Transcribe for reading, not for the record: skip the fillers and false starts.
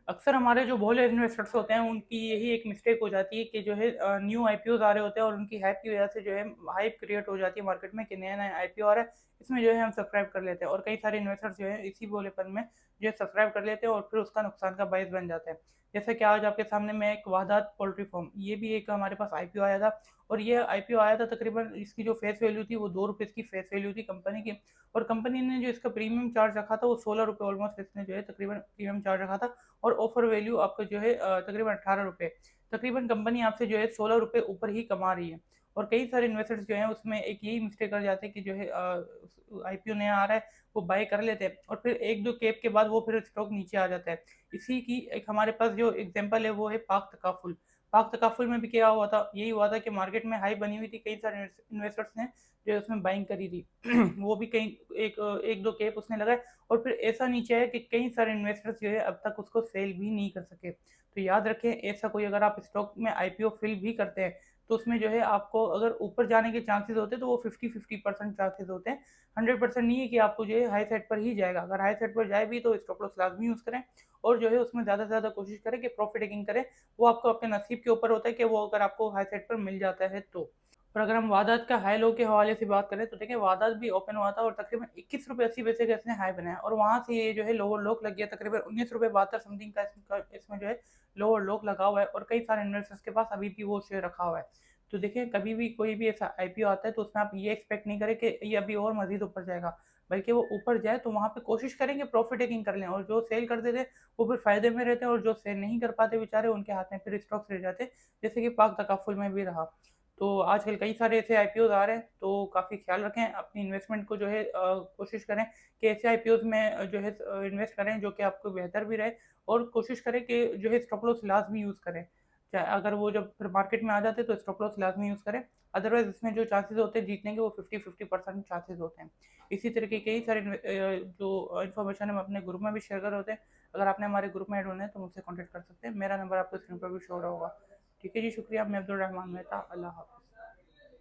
अक्सर हमारे जो भोले इन्वेस्टर्स होते हैं उनकी यही एक मिस्टेक हो जाती है कि जो है न्यू आईपीओज आ रहे होते हैं और उनकी हाइप की वजह से जो है हाइप क्रिएट हो जाती है मार्केट में कि नया नया आईपीओ आ रहा है, इसमें जो है हम सब्सक्राइब कर लेते हैं और कई सारे इन्वेस्टर्स जो है इसी भोलेपन में जो है सब्सक्राइब कर लेते हैं और फिर उसका नुकसान का बायस बन जाता है। जैसे कि आज आपके सामने मैं एक वाहदात पोल्ट्री फार्म, ये भी एक हमारे पास आईपीओ आया था और ये आईपीओ आया था तकरीबन इसकी जो फेस वैल्यू थी वो 2 रुपये की फेस वैल्यू थी कंपनी की। और कंपनी ने जो इसका प्रीमियम चार्ज रखा था वो 16 रुपये ऑलमोस्ट इसने जो है तकरीबन प्रीमियम चार्ज रखा था। और ऑफर वैल्यू आपका जो है तकरीबन 18 रुपये, तकरीबन कंपनी आपसे जो है 16 रुपये ऊपर ही कमा रही है। और कई सारे इन्वेस्टर्स जो हैं उसमें एक यही मिस्टेक कर जाते हैं कि जो है आईपीओ नया आ रहा है वो बाय कर लेते हैं और फिर एक दो कैप के बाद वो फिर स्टॉक नीचे आ जाता है। इसी की एक हमारे पास जो एग्जांपल है वो है पाक तकाफुल। पाक तकाफुल में भी क्या हुआ था, यही हुआ था कि मार्केट में हाई बनी हुई थी, कई सारे इन्वेस्टर्स ने जो है उसमें बाइंग करी थी वो भी कई एक एक दो कैप उसने लगाए और फिर ऐसा नीचे है कि कई सारे इन्वेस्टर्स जो है अब तक उसको सेल भी नहीं कर सके। तो याद रखें, ऐसा कोई अगर आप स्टॉक में आईपीओ फिल भी करते हैं तो उसमें जो है आपको अगर ऊपर जाने के चांसेस होते हैं तो वो 50-50% चांसेस होते हैं। 100% नहीं है कि आपको जो है हाई साइड पर ही जाएगा। अगर हाई साइड पर जाए भी तो स्टॉप लॉस लाजमी यूज़ करें और जो है उसमें ज़्यादा से ज़्यादा कोशिश करें कि प्रॉफिट टेकिंग करें। वो आपको अपने नसीब के ऊपर होता है कि वो अगर आपको हाई साइड पर मिल जाता है तो। और अगर हम वारदात का हाई लो के हवाले से बात करें तो देखिए वारदात भी ओपन हुआ था और तकरीबन 21 रुपये 80 पैसे का इसने हाई बनाया और वहाँ से ये जो है लोअर लोक लग गया तकरीबन 19 रुपये 72 समथिंग का इसमें जो है लोअर लोक लगा हुआ है और कई सारे इन्वेस्टर्स के पास अभी भी वो शेयर रखा हुआ है। तो देखिए कभी भी कोई भी ऐसा आईपीओ आता है तो उसमें आप ये एक्सपेक्ट नहीं करें कि ये अभी और मजीद ऊपर जाएगा, बल्कि वो ऊपर जाए तो वहाँ पे कोशिश करेंगे प्रॉफिट टेकिंग कर लें और जो सेल कर देते वो फिर फायदे में रहते हैं और जो सेल नहीं कर पाते बेचारे उनके हाथ में फिर स्टॉक्स रह जाते, जैसे कि पाक तकाफुल में भी रहा। तो आजकल कई सारे ऐसे आईपीओज आ रहे हैं तो काफ़ी ख्याल रखें अपनी इन्वेस्टमेंट को जो है कोशिश करें कि ऐसे आईपीओज में जो है इन्वेस्ट करें जो कि आपको बेहतर भी रहे और कोशिश करें कि जो है स्टॉप लॉस लाजमी यूज़ करें। चाहे अगर वो जब फिर मार्केट में आ जाते हैं तो स्टॉप लॉस लाजमी यूज़ करें, अदरवाइज इसमें जो चांसेस होते हैं जीतने के वो 50-50% चांसेस होते हैं। इसी तरीके के कई सारे जो इन्फॉर्मेशन हम अपने ग्रुप में भी शेयर कर रहे होते हैं। अगर आपने हमारे ग्रुप में ऐड होना है तो मुझसे कॉन्टैक्ट कर सकते हैं, मेरा नंबर आपको स्क्रीन पर भी शो हो रहा होगा। ठीक है जी, शुक्रिया। मैं अब्दुल रहमान मेहता, अल्लाह हाफ़िज़।